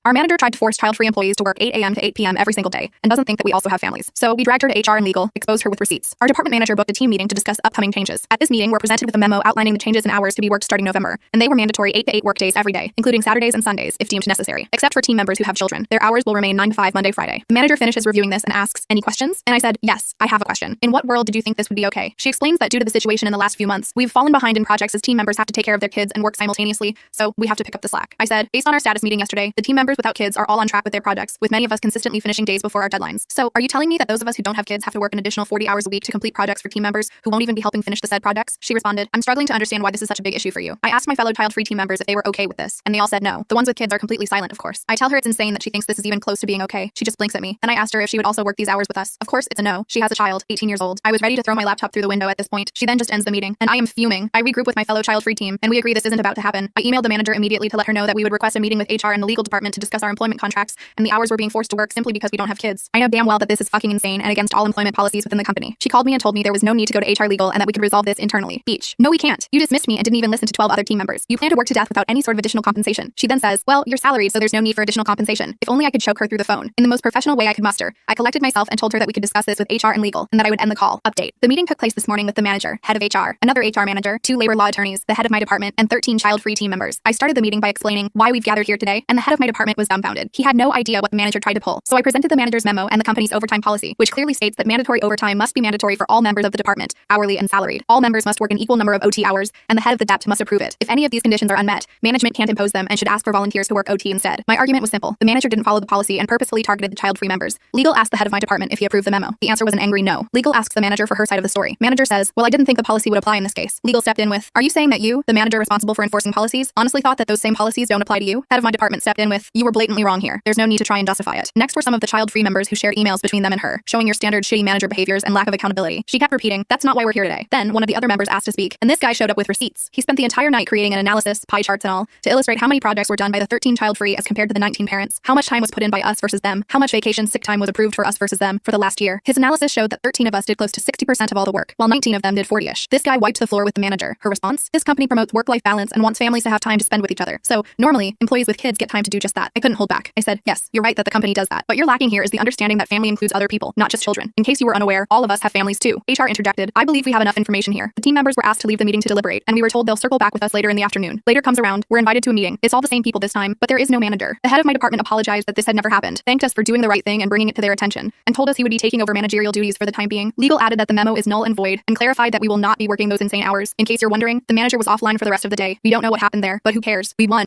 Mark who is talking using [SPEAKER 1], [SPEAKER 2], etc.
[SPEAKER 1] Our manager tried to force child-free employees to work 8 a.m. to 8 p.m. every single day and doesn't think that we also have families. So we dragged her to HR and legal, exposed her with receipts. Our department manager booked a team meeting to discuss upcoming changes. At this meeting, we're presented with a memo outlining the changes in hours to be worked starting November, and they were mandatory 8 to 8 work days every day, including Saturdays and Sundays if deemed necessary. Except for team members who have children, their hours will remain 9 to 5 Monday, Friday. The manager finishes reviewing this and asks, "Any questions?" And I said, "Yes, I have a question. In what world did you think this would be okay?" She explains that due to the situation in the last few months, we've fallen behind in projects as team members have to take care of their kids and work simultaneously, so we have to pick up the slack. I said, "Based on our status meeting yesterday, the team members without kids are all on track with their projects, with many of us consistently finishing days before our deadlines. So are you telling me that those of us who don't have kids have to work an additional 40 hours a week to complete projects for team members who won't even be helping finish the said projects?" She responded, "I'm struggling to understand why this is such a big issue for you." I asked my fellow child-free team members if they were okay with this, and they all said no. The ones with kids are completely silent, of course. I tell her it's insane that she thinks this is even close to being okay. She just blinks at me. Then I asked her if she would also work these hours with us. Of course, it's a no. She has a child, 18 years old. I was ready to throw my laptop through the window at this point. She then just ends the meeting, and I am fuming. I regroup with my fellow child-free team, and we agree this isn't about to happen. I emailed the manager immediately to let her know that we would request a meeting with HR and the legal department to discuss our employment contracts, and the hours we're being forced to work simply because we don't have kids. I know damn well that this is fucking insane and against all employment policies within the company. She called me and told me there was no need to go to HR legal and that we could resolve this internally. Beach. No, we can't. You dismissed me and didn't even listen to 12 other team members. You plan to work to death without any sort of additional compensation. She then says, "Well, you're salaried, so there's no need for additional compensation." If only I could choke her through the phone. In the most professional way I could muster, I collected myself and told her that we could discuss this with HR and legal, and that I would end the call. Update. The meeting took place this morning with the manager, head of HR, another HR manager, 2 labor law attorneys, the head of my department, and 13 child-free team members. I started the meeting by explaining why we've gathered here today, and the head of my department was dumbfounded. He had no idea what the manager tried to pull. So I presented the manager's memo and the company's overtime policy, which clearly states that mandatory overtime must be mandatory for all members of the department, hourly and salaried. All members must work an equal number of OT hours, and the head of the DEPT must approve it. If any of these conditions are unmet, management can't impose them and should ask for volunteers to work OT instead. My argument was simple. The manager didn't follow the policy and purposefully targeted the child-free members. Legal asked the head of my department if he approved the memo. The answer was an angry no. Legal asks the manager for her side of the story. Manager says, "Well, I didn't think the policy would apply in this case." Legal stepped in with, "Are you saying that you, the manager responsible for enforcing policies, honestly thought that those same policies don't apply to you?" Head of my department stepped in with, "You were blatantly wrong here. There's no need to try and justify it." Next were some of the child-free members who shared emails between them and her, showing your standard shitty manager behaviors and lack of accountability. She kept repeating, "That's not why we're here today." Then one of the other members asked to speak, and this guy showed up with receipts. He spent the entire night creating an analysis, pie charts and all, to illustrate how many projects were done by the 13 child-free as compared to the 19 parents, how much time was put in by us versus them, how much vacation sick time was approved for us versus them for the last year. His analysis showed that 13 of us did close to 60% of all the work, while 19 of them did 40-ish. This guy wiped the floor with the manager. Her response? "This company promotes work-life balance and wants families to have time to spend with each other. So, normally, employees with kids get time to do just that." I couldn't hold back. I said, "Yes, you're right that the company does that. But you're lacking here is the understanding that family includes other people, not just children. In case you were unaware, all of us have families too." HR interjected, "I believe we have enough information here." The team members were asked to leave the meeting to deliberate, and we were told they'll circle back with us later in the afternoon. Later comes around, we're invited to a meeting. It's all the same people this time, but there is no manager. The head of my department apologized that this had never happened, thanked us for doing the right thing and bringing it to their attention, and told us he would be taking over managerial duties for the time being. Legal added that the memo is null and void, and clarified that we will not be working those insane hours. In case you're wondering, the manager was offline for the rest of the day. We don't know what happened there, but who cares? We won.